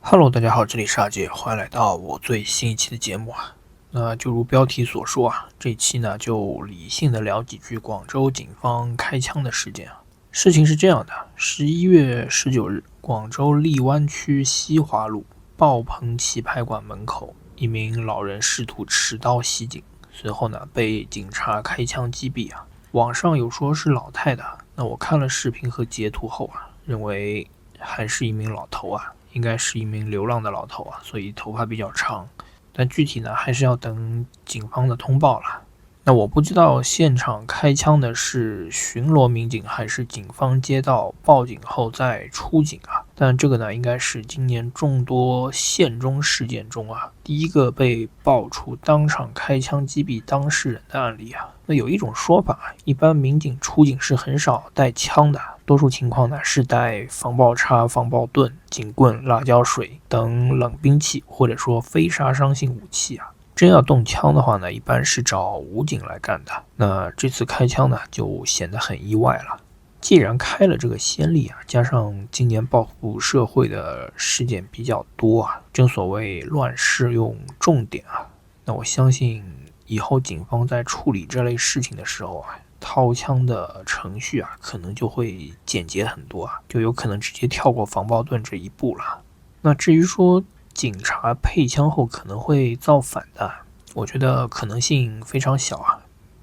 Hello，大家好，这里是阿杰，欢迎来到我最新一期的节目啊。那就如标题所说啊，这期呢就理性的聊几句广州警方开枪的事件啊。事情是这样的，11月19日，广州荔湾区西华路爆棚棋牌馆门口，一名老人试图持刀袭警，随后呢被警察开枪击毙啊。网上有说是老太太，那我看了视频和截图后啊，认为还是一名老头啊。应该是一名流浪的老头啊，所以头发比较长，但具体呢还是要等警方的通报了。那我不知道现场开枪的是巡逻民警还是警方接到报警后再出警啊？但这个呢，应该是今年众多县中事件中啊第一个被爆出当场开枪击毙当事人的案例啊。那有一种说法，一般民警出警是很少带枪的，多数情况呢是带防爆叉、防爆盾、警棍、辣椒水等冷兵器，或者说非杀伤性武器啊。真要动枪的话呢，一般是找武警来干的。那这次开枪呢，就显得很意外了。既然开了这个先例啊，加上今年报复社会的事件比较多啊，正所谓乱世用重点啊，那我相信以后警方在处理这类事情的时候啊，掏枪的程序啊，可能就会简洁很多啊，就有可能直接跳过防爆盾这一步了。那至于说警察配枪后可能会造反的，我觉得可能性非常小啊。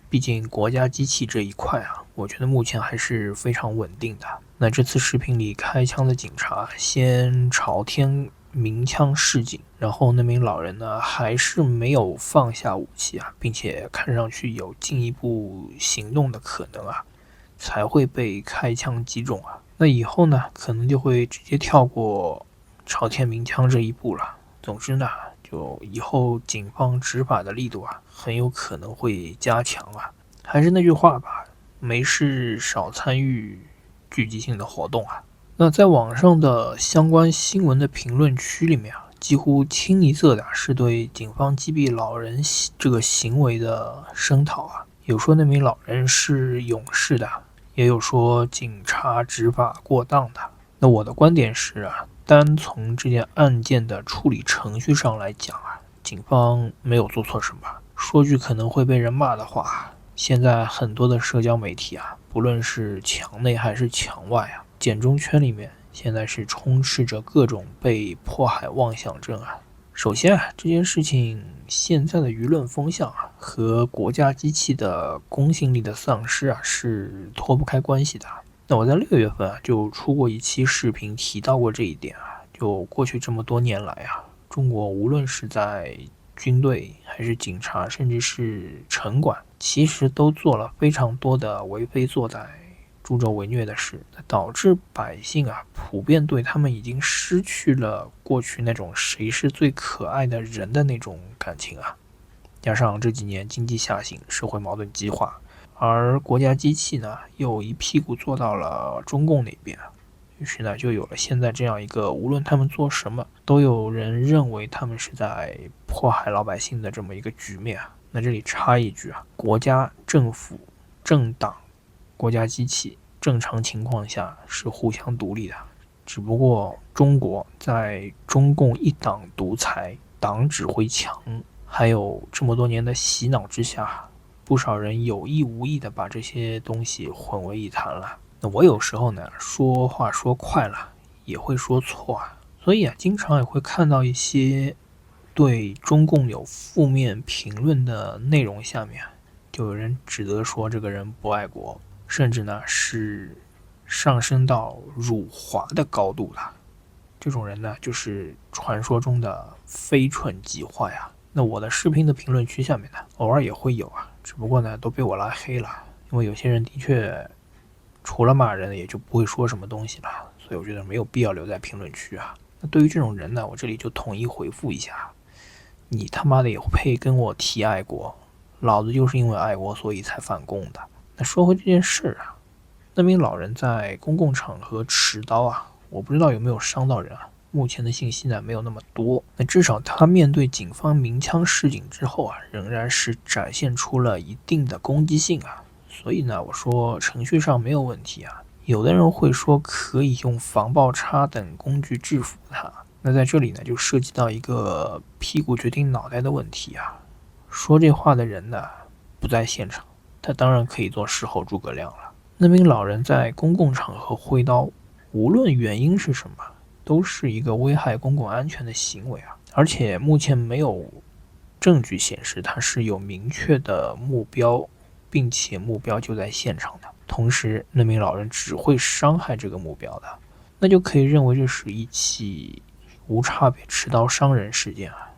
毕竟国家机器这一块啊，我觉得目前还是非常稳定的。那这次视频里开枪的警察先朝天鸣枪示警，然后那名老人呢还是没有放下武器啊，并且看上去有进一步行动的可能啊，才会被开枪击中啊。那以后呢，可能就会直接跳过朝天鸣枪这一步了。总之呢，就以后警方执法的力度啊，很有可能会加强啊。还是那句话吧，没事少参与聚集性的活动啊。那在网上的相关新闻的评论区里面啊，几乎清一色的是对警方击毙老人这个行为的声讨啊。有说那名老人是勇士的，也有说警察执法过当的。那我的观点是啊，单从这件案件的处理程序上来讲啊，警方没有做错什么。说句可能会被人骂的话，现在很多的社交媒体啊，不论是墙内还是墙外啊，简中圈里面现在是充斥着各种被迫害妄想症啊。首先啊，这件事情现在的舆论风向啊，和国家机器的公信力的丧失啊，是脱不开关系的。那我在6月份啊，就出过一期视频提到过这一点啊。就过去这么多年来啊，中国无论是在军队还是警察，甚至是城管，其实都做了非常多的为非作歹、助纣为虐的事，导致百姓啊普遍对他们已经失去了过去那种谁是最可爱的人的那种感情啊。加上这几年经济下行，社会矛盾激化，而国家机器呢又一屁股坐到了中共那边，于是呢就有了现在这样一个无论他们做什么都有人认为他们是在迫害老百姓的这么一个局面啊。那这里插一句啊，国家政府政党国家机器正常情况下是互相独立的，只不过中国在中共一党独裁、党指挥强，还有这么多年的洗脑之下，不少人有意无意的把这些东西混为一谈了。那我有时候呢，说话说快了，也会说错啊，所以啊，经常也会看到一些对中共有负面评论的内容下面，就有人指责说这个人不爱国，甚至呢是上升到辱华的高度了。这种人呢，就是传说中的非蠢即坏啊。那我的视频的评论区下面呢，偶尔也会有啊，只不过呢都被我拉黑了，因为有些人的确除了骂人也就不会说什么东西了，所以我觉得没有必要留在评论区啊。那对于这种人呢，我这里就统一回复一下，你他妈的也配跟我提爱国？老子就是因为爱国所以才反共的。那说回这件事啊，那名老人在公共场合持刀啊，我不知道有没有伤到人啊，目前的信息呢没有那么多。那至少他面对警方鸣枪示警之后啊，仍然是展现出了一定的攻击性啊。所以呢，我说程序上没有问题啊。有的人会说可以用防爆叉等工具制服他，那在这里呢，就涉及到一个屁股决定脑袋的问题啊。说这话的人呢不在现场，他当然可以做事后诸葛亮了。那名老人在公共场合挥刀，无论原因是什么，都是一个危害公共安全的行为啊。而且目前没有证据显示他是有明确的目标，并且目标就在现场的。同时，那名老人只会伤害这个目标的，那就可以认为这是一起无差别持刀伤人事件啊，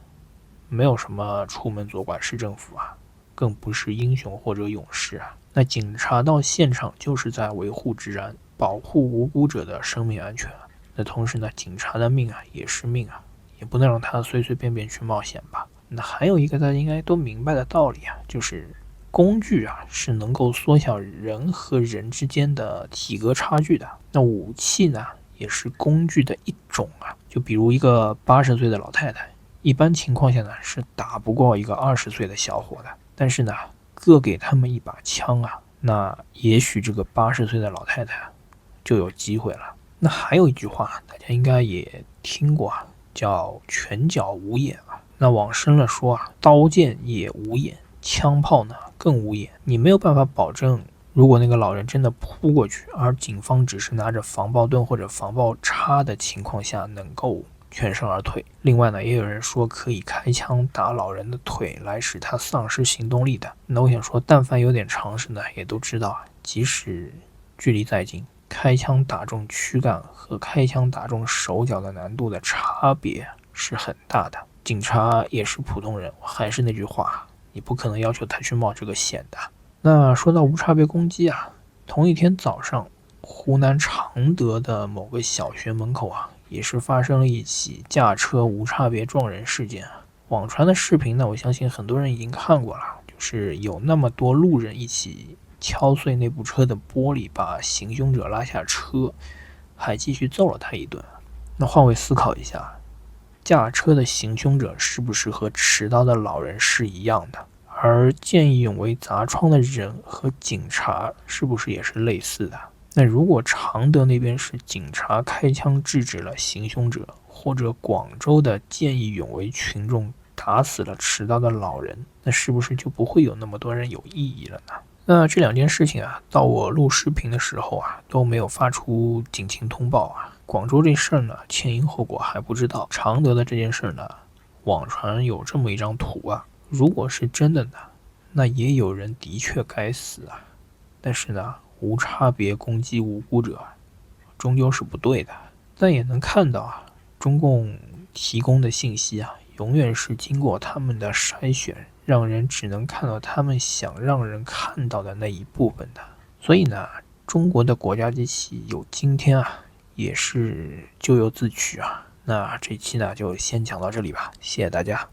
没有什么出门左管市政府啊，更不是英雄或者勇士啊。那警察到现场就是在维护治安，保护无辜者的生命安全啊。那同时呢，警察的命啊也是命啊，也不能让他随随便便去冒险吧。那还有一个大家应该都明白的道理啊，就是工具啊是能够缩小人和人之间的体格差距的。那武器呢也是工具的一种啊，就比如一个80岁的老太太，一般情况下呢是打不过一个20岁的小伙的，但是呢各给他们一把枪啊，那也许这个80岁的老太太就有机会了。那还有一句话大家应该也听过啊，叫拳脚无眼啊。那往深了说啊，刀剑也无眼，枪炮呢更无眼。你没有办法保证，如果那个老人真的扑过去，而警方只是拿着防爆盾或者防爆叉的情况下能够全身而退。另外呢，也有人说可以开枪打老人的腿来使他丧失行动力的。那我想说，但凡有点常识呢，也都知道啊，即使距离再近，开枪打中躯干和开枪打中手脚的难度的差别是很大的。警察也是普通人，还是那句话，你不可能要求他去冒这个险的。那说到无差别攻击啊，同一天早上，湖南常德的某个小学门口啊，也是发生了一起驾车无差别撞人事件啊。网传的视频呢，我相信很多人已经看过了，就是有那么多路人一起敲碎那部车的玻璃，把行凶者拉下车，还继续揍了他一顿。那换位思考一下，驾车的行凶者是不是和持刀的老人是一样的？而见义勇为砸窗的人和警察是不是也是类似的？那如果常德那边是警察开枪制止了行凶者，或者广州的见义勇为群众打死了持刀的老人，那是不是就不会有那么多人有异议了呢？那这两件事情啊，到我录视频的时候啊，都没有发出警情通报啊。广州这事儿呢，前因后果还不知道。常德的这件事呢，网传有这么一张图啊，如果是真的呢，那也有人的确该死啊。但是呢，无差别攻击无辜者，终究是不对的。但也能看到啊，中共提供的信息啊，永远是经过他们的筛选，让人只能看到他们想让人看到的那一部分的。所以呢，中国的国家机器有今天啊，也是咎由自取啊。那这期呢就先讲到这里吧，谢谢大家。